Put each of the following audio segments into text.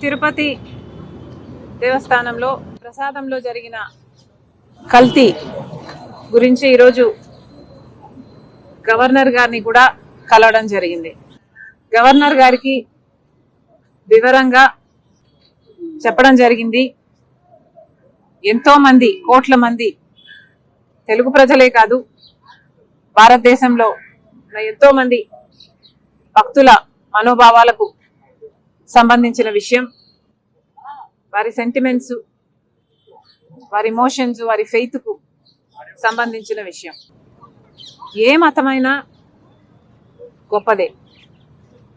తిరుపతి దేవస్థానంలో ప్రసాదంలో జరిగిన కల్తీ గురించి ఈరోజు గవర్నర్ గారిని కూడా కలవడం జరిగింది. గవర్నర్ గారికి వివరంగా చెప్పడం జరిగింది. ఎంతో మంది, కోట్ల మంది తెలుగు ప్రజలే కాదు, భారతదేశంలో ఎంతో మంది భక్తుల మనోభావాలకు సంబంధించిన విషయం, వారి సెంటిమెంట్స్, వారి ఇమోషన్స్, వారి ఫెయిత్ కు సంబంధించిన విషయం. ఏ మతమైనా గొప్పదే,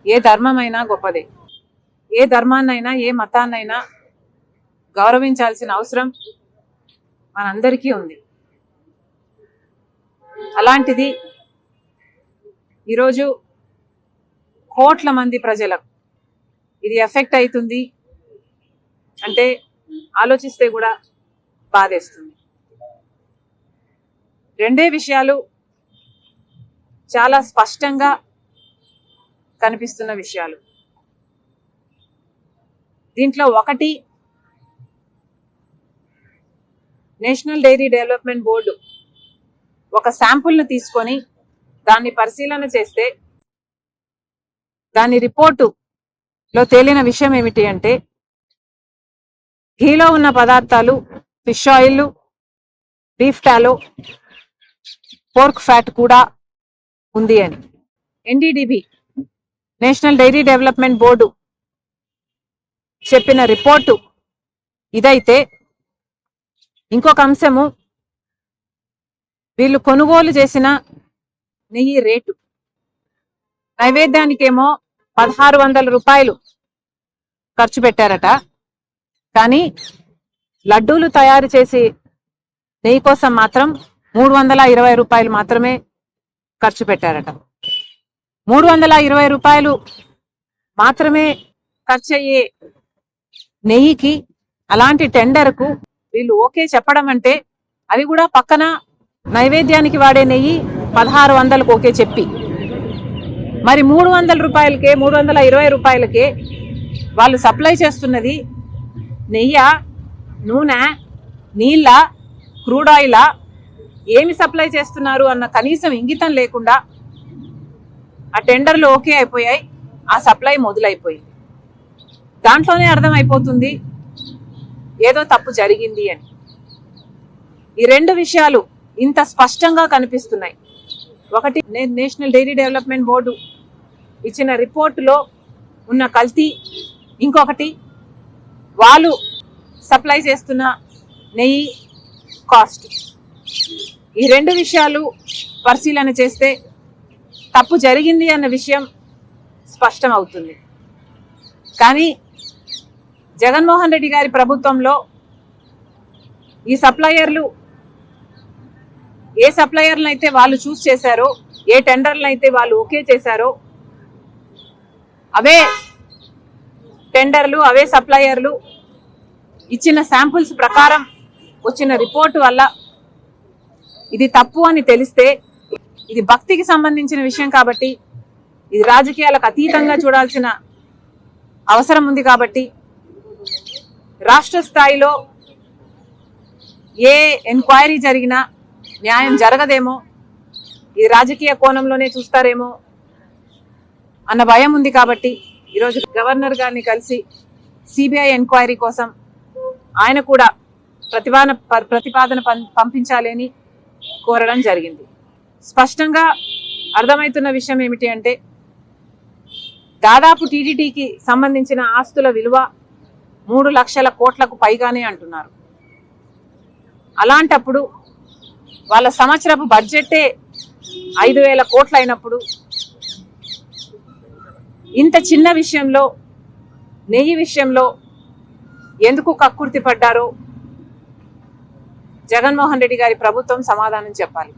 ఏ ధర్మమైనా గొప్పదే, ఏ ధర్మాన్నైనా ఏ మతాన్నైనా గౌరవించాల్సిన అవసరం మనందరికీ ఉంది. అలాంటిది ఈరోజు కోట్ల మంది ప్రజలకు ఇది ఎఫెక్ట్ అవుతుంది అంటే ఆలోచిస్తే కూడా బాధేస్తుంది. రెండే విషయాలు చాలా స్పష్టంగా కనిపిస్తున్న విషయాలు. దీంట్లో ఒకటి, నేషనల్ డైరీ డెవలప్మెంట్ బోర్డు ఒక శాంపుల్ను తీసుకొని దాన్ని పరిశీలన చేస్తే దాని రిపోర్టులో తేలిన విషయం ఏమిటి అంటే, ఘీలో ఉన్న పదార్థాలు fish oil, beef tallow, pork fat కూడా ఉంది అని. NDDB, national dairy development board చెప్పిన రిపోర్టు ఇదైతే, ఇంకొక అంశము, వీళ్ళు కొనుగోలు చేసిన నెయ్యి రేటు, నైవేద్యానికేమో 1600 రూపాయలు ఖర్చు పెట్టారట, కానీ లడ్డూలు తయారు చేసి నెయ్యి కోసం మాత్రం 320 రూపాయలు మాత్రమే ఖర్చు పెట్టారట. 320 రూపాయలు మాత్రమే ఖర్చు అయ్యే నెయ్యికి, అలాంటి టెండర్కు వీళ్ళు ఓకే చెప్పడం అంటే, అది కూడా పక్కన నైవేద్యానికి వాడే నెయ్యి 1600కు ఓకే చెప్పి, మరి 300 రూపాయలకే, 320 రూపాయలకే వాళ్ళు సప్లై చేస్తున్నది నెయ్యి, నూనె, నీళ్ళ, క్రూడ్ ఆయిల్, ఏమి సప్లై చేస్తున్నారు అన్న కనీసం ఇంగితం లేకుండా ఆ టెండర్లు ఓకే అయిపోయాయి, ఆ సప్లై మొదలైపోయింది. దాంట్లోనే అర్థమైపోతుంది ఏదో తప్పు జరిగింది అని. ఈ రెండు విషయాలు ఇంత స్పష్టంగా కనిపిస్తున్నాయి. ఒకటి, నేషనల్ డైరీ డెవలప్మెంట్ బోర్డు ఇచ్చిన రిపోర్టులో ఉన్న కల్తీ, ఇంకొకటి వాళ్ళు సప్లై చేస్తున్న నెయ్యి కాస్ట్. ఈ రెండు విషయాలు పరిశీలన చేస్తే తప్పు జరిగింది అన్న విషయం స్పష్టం అవుతుంది. కానీ జగన్మోహన్ రెడ్డి గారి ప్రభుత్వంలో ఈ సప్లయర్లు ఏ సప్లయర్లను అయితే వాళ్ళు చూస్ చేశారో, ఏ టెండర్లను అయితే వాళ్ళు ఓకే చేశారో, అవే టెండర్లు, అవే సప్లయర్లు ఇచ్చిన శాంపుల్స్ ప్రకారం వచ్చిన రిపోర్టు వల్ల ఇది తప్పు అని తెలిస్తే, ఇది భక్తికి సంబంధించిన విషయం కాబట్టి, ఇది రాజకీయాలకు అతీతంగా చూడాల్సిన అవసరం ఉంది కాబట్టి, రాష్ట్ర స్థాయిలో ఏ ఎంక్వైరీ జరిగినా న్యాయం జరగదేమో, ఇది రాజకీయ కోణంలోనే చూస్తారేమో అన్న భయం ఉంది కాబట్టి, ఈరోజు గవర్నర్ గారిని కలిసి సిబిఐ ఎంక్వైరీ కోసం ఆయన కూడా ప్రతిపాదన పంపించాలని కోరడం జరిగింది. స్పష్టంగా అర్థమవుతున్న విషయం ఏమిటి అంటే, దాదాపు టీటీడీకి సంబంధించిన ఆస్తుల విలువ 3 లక్షల కోట్లకు పైగానే అంటున్నారు. అలాంటప్పుడు వాళ్ళ సంవత్సరపు బడ్జెట్టే 5000 కోట్లు అయినప్పుడు, ఇంత చిన్న విషయంలో, నెయ్యి విషయంలో ఎందుకు కక్కుర్తి పడ్డారో జగన్మోహన్ రెడ్డి గారి ప్రభుత్వం సమాధానం చెప్పాలి.